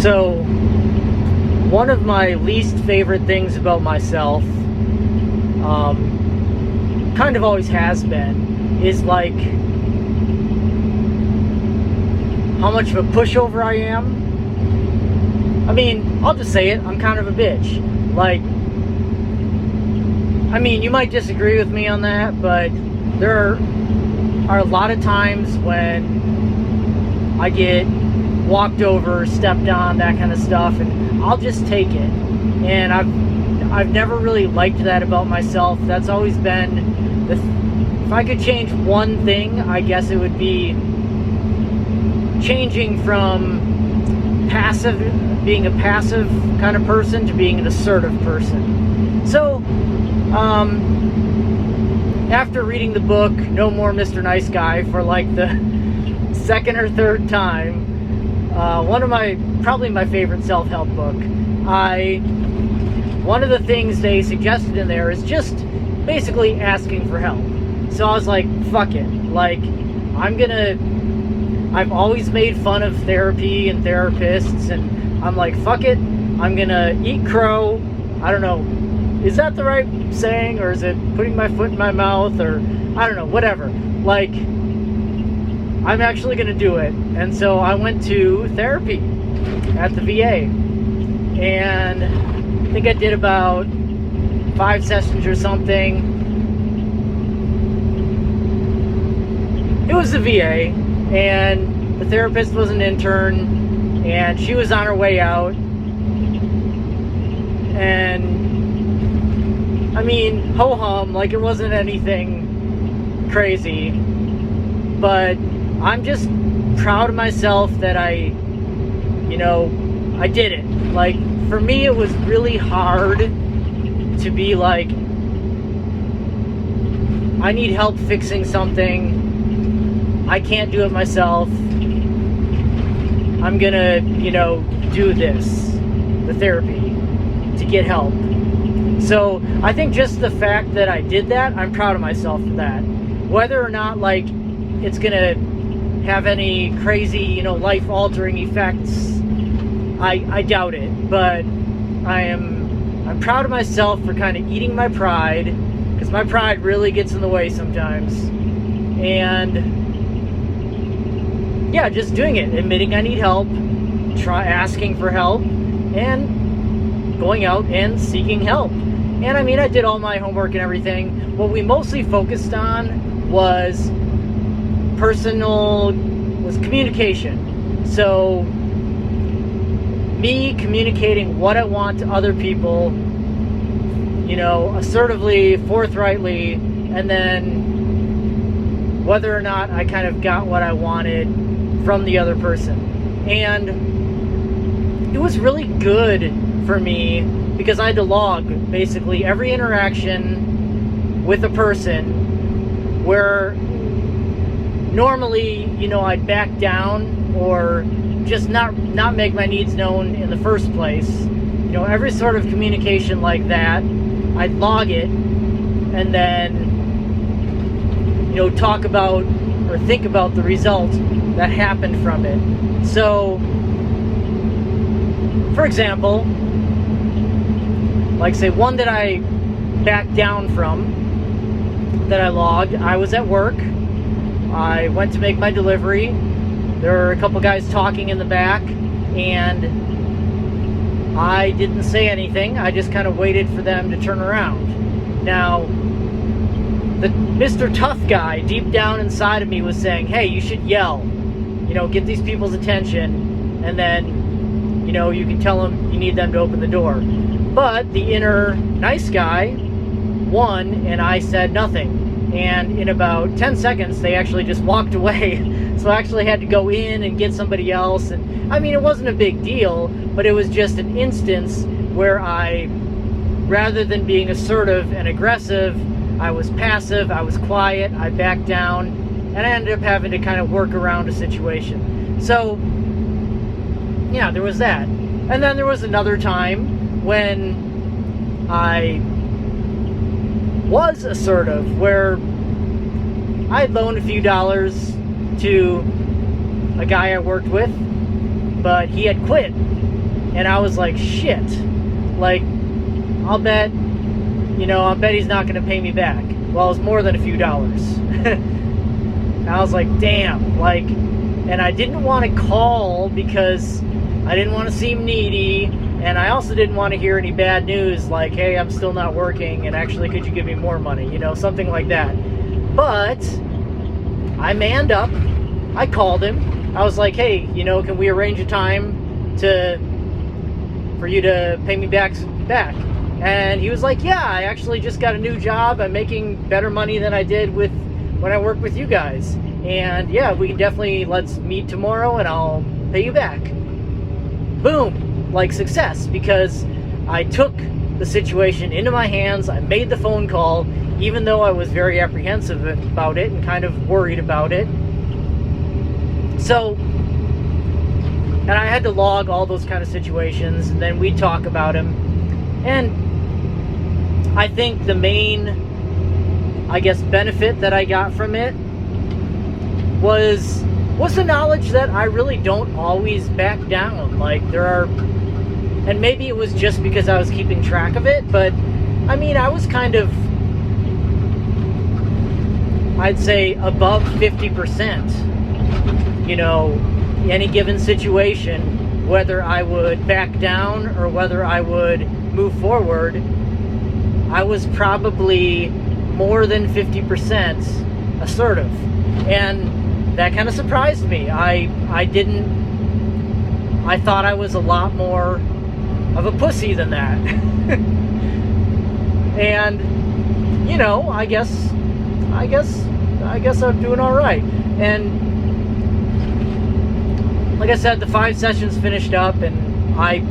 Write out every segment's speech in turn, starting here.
So, one of my least favorite things about myself, kind of always has been, is like how much of a pushover I am. I mean, I'll just say it, I'm kind of a bitch. Like, I mean, you might disagree with me on that, but there are a lot of times when I get walked over, stepped on, that kind of stuff, and I'll just take it. And I've never really liked that about myself. That's always been if I could change one thing, I guess it would be changing from being a passive kind of person to being an assertive person. So, after reading the book No More Mr. Nice Guy for like the second or third time, probably my favorite self-help book, one of the things they suggested in there is just basically asking for help. So I was like, fuck it. Like, I've always made fun of therapy and therapists, and I'm like, fuck it. I'm gonna eat crow. I don't know. Is that the right saying, or is it putting my foot in my mouth, or I don't know, whatever. Like, I'm actually gonna do it. And so I went to therapy at the VA, and I think I did about 5 sessions or something. It was the VA, and the therapist was an intern, and she was on her way out. And I mean, ho-hum, like it wasn't anything crazy, but I'm just proud of myself that I did it. Like, for me, it was really hard to be like, I need help fixing something. I can't do it myself. I'm gonna, do this, the therapy, to get help. So I think just the fact that I did that, I'm proud of myself for that. Whether or not, like, it's gonna have any crazy, life-altering effects, I doubt it. But I'm proud of myself for kind of eating my pride, because my pride really gets in the way sometimes. And yeah, just doing it, admitting I need help, asking for help, and going out and seeking help. And I mean, I did all my homework and everything. What we mostly focused on was communication. So me communicating what I want to other people, assertively, forthrightly, and then whether or not I kind of got what I wanted from the other person. And it was really good for me because I had to log basically every interaction with a person where normally, I'd back down or just not make my needs known in the first place. Every sort of communication like that, I'd log it and then, talk about or think about the result that happened from it. So, for example, like say one that I backed down from, that I logged, I was at work, I went to make my delivery, there were a couple guys talking in the back, and I didn't say anything, I just kind of waited for them to turn around. Now, the Mr. Tough guy deep down inside of me was saying, hey, you should yell, get these people's attention, and then, you can tell them you need them to open the door. But the inner nice guy won, and I said nothing. And in about 10 seconds, they actually just walked away. So I actually had to go in and get somebody else. And I mean, it wasn't a big deal, but it was just an instance where rather than being assertive and aggressive, I was passive, I was quiet, I backed down, and I ended up having to kind of work around a situation. So, yeah, there was that. And then there was another time when I was assertive, where I had loaned a few dollars to a guy I worked with, but he had quit. And I was like, shit. Like, I'll bet he's not going to pay me back. Well, it was more than a few dollars. And I was like, damn. Like, and I didn't want to call because I didn't want to seem needy. And I also didn't want to hear any bad news like, hey, I'm still not working, and actually, could you give me more money? Something like that. But I manned up. I called him. I was like, hey, can we arrange a time for you to pay me back? And he was like, yeah, I actually just got a new job. I'm making better money than I did when I worked with you guys. And yeah, we can definitely, let's meet tomorrow and I'll pay you back. Boom. Like success, because I took the situation into my hands. I made the phone call, even though I was very apprehensive about it and kind of worried about it. So, and I had to log all those kind of situations, and then we'd talk about them. And I think the main, benefit that I got from it was the knowledge that I really don't always back down. Like, there are, and maybe it was just because I was keeping track of it, but I mean, I was kind of, I'd say above 50%, any given situation, whether I would back down or whether I would move forward, I was probably more than 50% assertive. And that kind of surprised me. I thought I was a lot more of a pussy than that. And I guess I'm doing all right. And like I said, the 5 sessions finished up, and I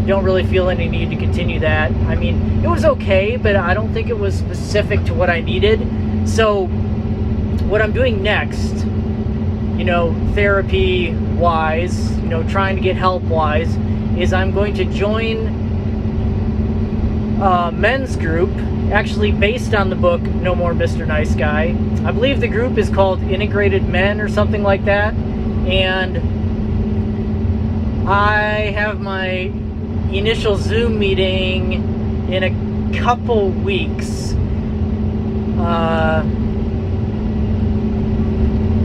don't really feel any need to continue that. I mean, it was okay, but I don't think it was specific to what I needed. So what I'm doing next, therapy wise, trying to get help wise, is I'm going to join a men's group, actually based on the book No More Mr. Nice Guy. I believe the group is called Integrated Men or something like that. And I have my initial Zoom meeting in a couple weeks.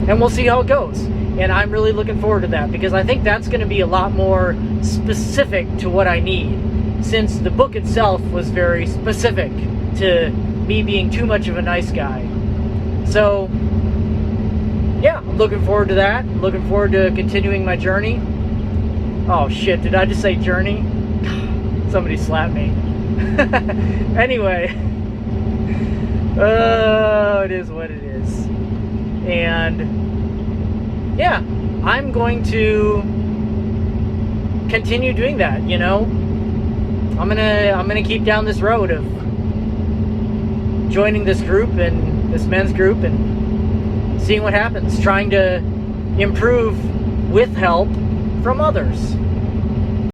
And we'll see how it goes. And I'm really looking forward to that, because I think that's going to be a lot more specific to what I need, since the book itself was very specific to me being too much of a nice guy. So, yeah, I'm looking forward to that. I'm looking forward to continuing my journey. Oh shit, did I just say journey? Somebody slapped me. Anyway, it is what it is. And yeah, I'm going to continue doing that, I'm gonna keep down this road of joining this group and this men's group and seeing what happens, trying to improve with help from others.